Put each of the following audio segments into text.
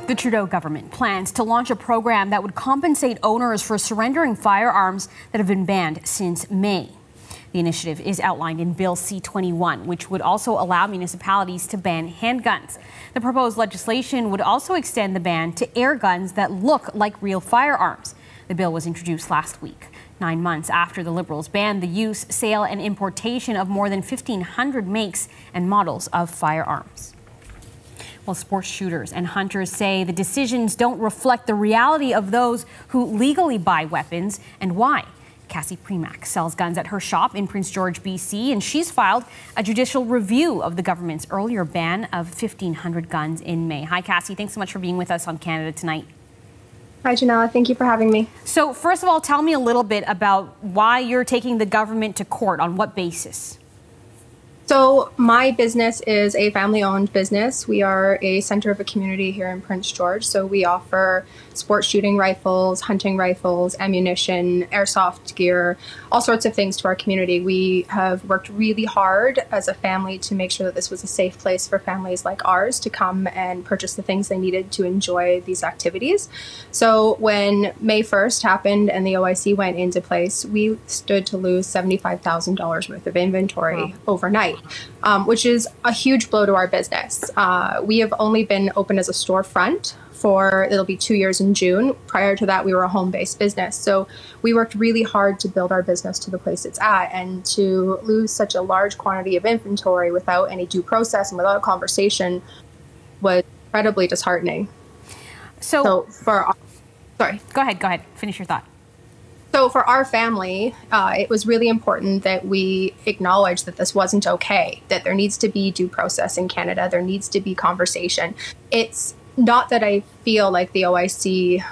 The Trudeau government plans to launch a program that would compensate owners for surrendering firearms that have been banned since May. The initiative is outlined in Bill C-21, which would also allow municipalities to ban handguns. The proposed legislation would also extend the ban to air guns that look like real firearms. The bill was introduced last week, 9 months after the Liberals banned the use, sale and importation of more than 1,500 makes and models of firearms. Well, sports shooters and hunters say the decisions don't reflect the reality of those who legally buy weapons and why. Cassie Premack sells guns at her shop in Prince George, BC, and she's filed a judicial review of the government's earlier ban of 1,500 guns in May. Hi, Cassie. Thanks so much for being with us on Canada Tonight. Hi, Janella. Thank you for having me. So, first of all, tell me a little bit about why you're taking the government to court. On what basis? So my business is a family-owned business. We are a center of a community here in Prince George. So we offer sports shooting rifles, hunting rifles, ammunition, airsoft gear, all sorts of things to our community. We have worked really hard as a family to make sure that this was a safe place for families like ours to come and purchase the things they needed to enjoy these activities. So when May 1st happened and the OIC went into place, we stood to lose $75,000 worth of inventory overnight. Which is a huge blow to our business. We have only been open as a storefront for, it'll be 2 years in June. Prior to that, we were a home-based business. So we worked really hard to build our business to the place it's at, and to lose such a large quantity of inventory without any due process and without a conversation was incredibly disheartening. So sorry. Go ahead. Finish your thought. So for our family, it was really important that we acknowledge that this wasn't okay, that there needs to be due process in Canada. There needs to be conversation. It's not that I feel like the OIC,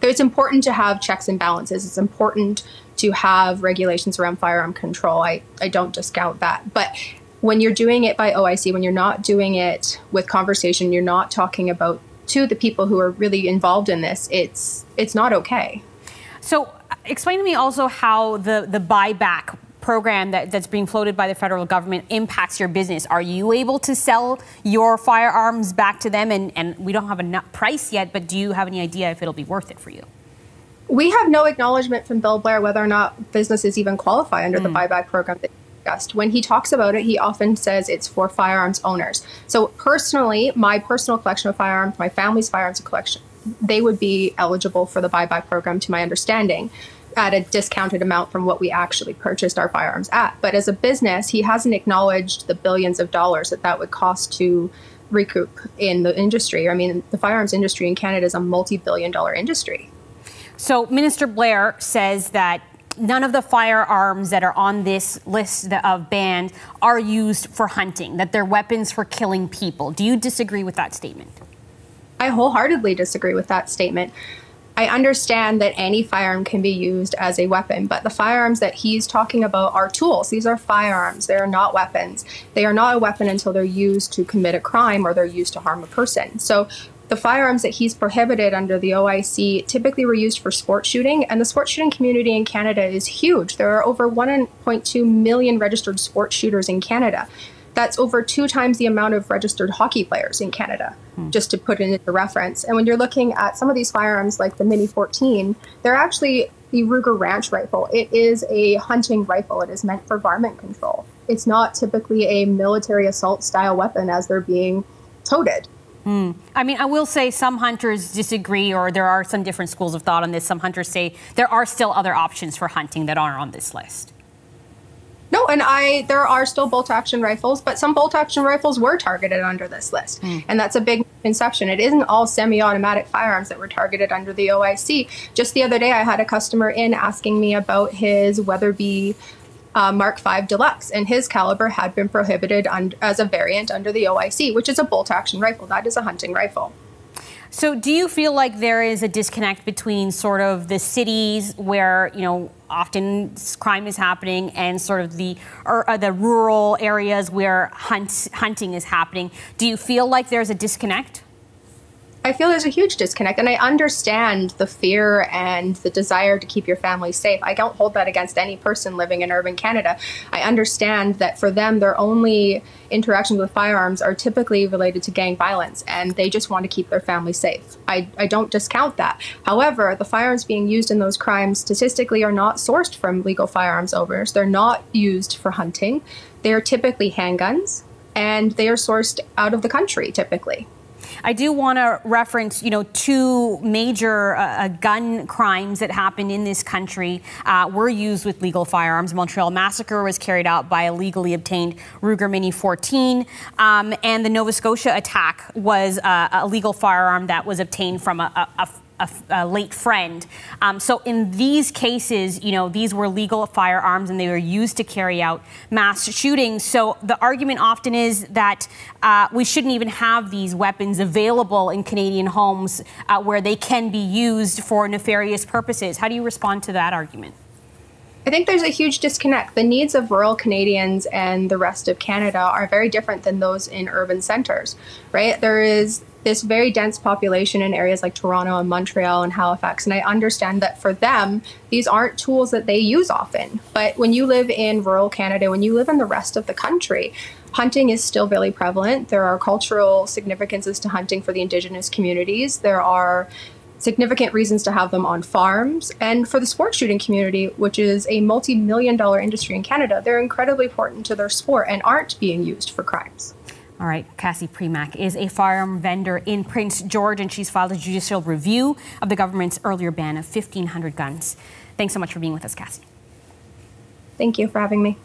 it's important to have checks and balances. It's important to have regulations around firearm control. I don't discount that. But when you're doing it by OIC, when you're not doing it with conversation, you're not talking about to the people who are really involved in this, it's not okay. So explain to me also how the buyback program that's being floated by the federal government impacts your business. Are you able to sell your firearms back to them? And we don't have a price yet, but do you have any idea if it'll be worth it for you? We have no acknowledgement from Bill Blair whether or not businesses even qualify under the buyback program that he discussed. When he talks about it, he often says it's for firearms owners. So personally, my personal collection of firearms, my family's firearms collection, they would be eligible for the buyback program, to my understanding, at a discounted amount from what we actually purchased our firearms at. But as a business, he hasn't acknowledged the billions of dollars that would cost to recoup in the industry. I mean, the firearms industry in Canada is a multi-billion-dollar industry. So Minister Blair says that none of the firearms that are on this list of banned are used for hunting, that they're weapons for killing people. Do you disagree with that statement? I wholeheartedly disagree with that statement. I understand that any firearm can be used as a weapon, but the firearms that he's talking about are tools. These are firearms. They are not weapons. They are not a weapon until they're used to commit a crime or they're used to harm a person. So the firearms that he's prohibited under the OIC typically were used for sport shooting, and the sport shooting community in Canada is huge. There are over 1.2 million registered sport shooters in Canada. That's over 2 times the amount of registered hockey players in Canada, just to put it into reference. And when you're looking at some of these firearms, like the Mini 14, they're actually the Ruger Ranch rifle. It is a hunting rifle. It is meant for varmint control. It's not typically a military assault style weapon as they're being toted. I mean, I will say some hunters disagree, or there are some different schools of thought on this. Some hunters say there are still other options for hunting that aren't on this list. No, and there are still bolt-action rifles, but some bolt-action rifles were targeted under this list. And that's a big misconception. It isn't all semi-automatic firearms that were targeted under the OIC. Just the other day, I had a customer in asking me about his Weatherby Mark V Deluxe, and his caliber had been prohibited as a variant under the OIC, which is a bolt-action rifle. That is a hunting rifle. So do you feel like there is a disconnect between sort of the cities where, you know, often crime is happening and sort of the rural areas where hunting is happening? Do you feel like there's a disconnect? I feel there's a huge disconnect, and I understand the fear and the desire to keep your family safe. I don't hold that against any person living in urban Canada. I understand that for them, their only interactions with firearms are typically related to gang violence, and they just want to keep their family safe. I don't discount that. However, the firearms being used in those crimes statistically are not sourced from legal firearms owners. They're not used for hunting. They are typically handguns, and they are sourced out of the country typically. I do want to reference, two major gun crimes that happened in this country were used with legal firearms. Montreal Massacre was carried out by a legally obtained Ruger Mini 14, and the Nova Scotia attack was a legal firearm that was obtained from a late friend. So in these cases, these were legal firearms and they were used to carry out mass shootings. So the argument often is that we shouldn't even have these weapons available in Canadian homes where they can be used for nefarious purposes. How do you respond to that argument? I think there's a huge disconnect. The needs of rural Canadians and the rest of Canada are very different than those in urban centers, right? There is this very dense population in areas like Toronto and Montreal and Halifax, and I understand that for them, these aren't tools that they use often. But when you live in rural Canada, when you live in the rest of the country, hunting is still very prevalent. There are cultural significances to hunting for the Indigenous communities. There are significant reasons to have them on farms. And for the sport shooting community, which is a multi-million-dollar industry in Canada, they're incredibly important to their sport and aren't being used for crimes. All right, Cassie Premack is a firearm vendor in Prince George, and she's filed a judicial review of the government's earlier ban of 1,500 guns. Thanks so much for being with us, Cassie. Thank you for having me.